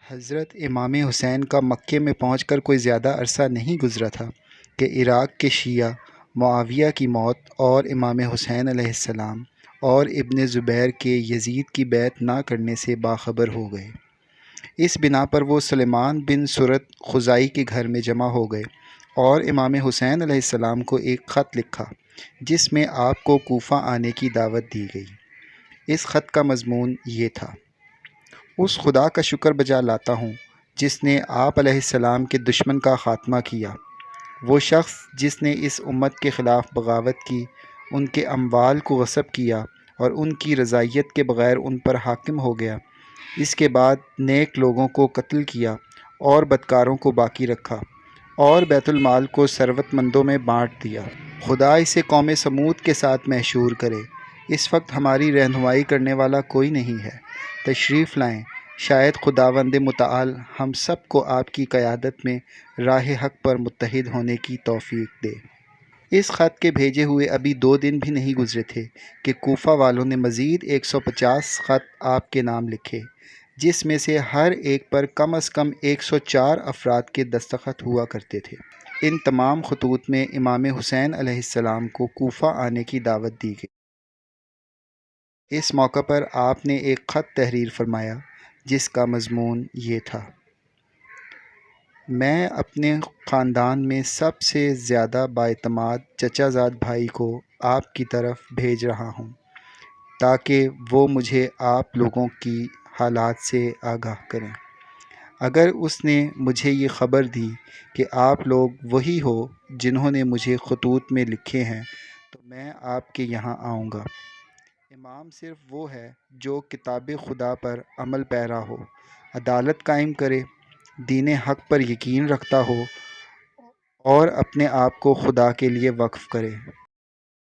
حضرت امام حسین کا مکے میں پہنچ کر کوئی زیادہ عرصہ نہیں گزرا تھا کہ عراق کے شیعہ معاویہ کی موت اور امام حسین علیہ السلام اور ابن زبیر کے یزید کی بیعت نہ کرنے سے باخبر ہو گئے۔ اس بنا پر وہ سلیمان بن سرد خزائی کے گھر میں جمع ہو گئے اور امام حسین علیہ السلام کو ایک خط لکھا جس میں آپ کو کوفہ آنے کی دعوت دی گئی۔ اس خط کا مضمون یہ تھا: اس خدا کا شکر بجا لاتا ہوں جس نے آپ علیہ السلام کے دشمن کا خاتمہ کیا۔ وہ شخص جس نے اس امت کے خلاف بغاوت کی، ان کے اموال کو غصب کیا اور ان کی رضائیت کے بغیر ان پر حاکم ہو گیا، اس کے بعد نیک لوگوں کو قتل کیا اور بدکاروں کو باقی رکھا اور بیت المال کو ثروت مندوں میں بانٹ دیا، خدا اسے قوم سمود کے ساتھ محشور کرے۔ اس وقت ہماری رہنمائی کرنے والا کوئی نہیں ہے، تشریف لائیں، شاید خداوند متعال ہم سب کو آپ کی قیادت میں راہ حق پر متحد ہونے کی توفیق دے۔ اس خط کے بھیجے ہوئے ابھی 2 دن بھی نہیں گزرے تھے کہ کوفہ والوں نے مزید 150 خط آپ کے نام لکھے، جس میں سے ہر ایک پر کم از کم 104 افراد کے دستخط ہوا کرتے تھے۔ ان تمام خطوط میں امام حسین علیہ السلام کو کوفہ آنے کی دعوت دی گئی۔ اس موقع پر آپ نے ایک خط تحریر فرمایا جس کا مضمون یہ تھا: میں اپنے خاندان میں سب سے زیادہ بااعتماد چچا زاد بھائی کو آپ کی طرف بھیج رہا ہوں تاکہ وہ مجھے آپ لوگوں کی حالات سے آگاہ کریں۔ اگر اس نے مجھے یہ خبر دی کہ آپ لوگ وہی ہو جنہوں نے مجھے خطوط میں لکھے ہیں تو میں آپ کے یہاں آؤں گا۔ امام صرف وہ ہے جو کتاب خدا پر عمل پیرا ہو، عدالت قائم کرے، دین حق پر یقین رکھتا ہو اور اپنے آپ کو خدا کے لیے وقف کرے۔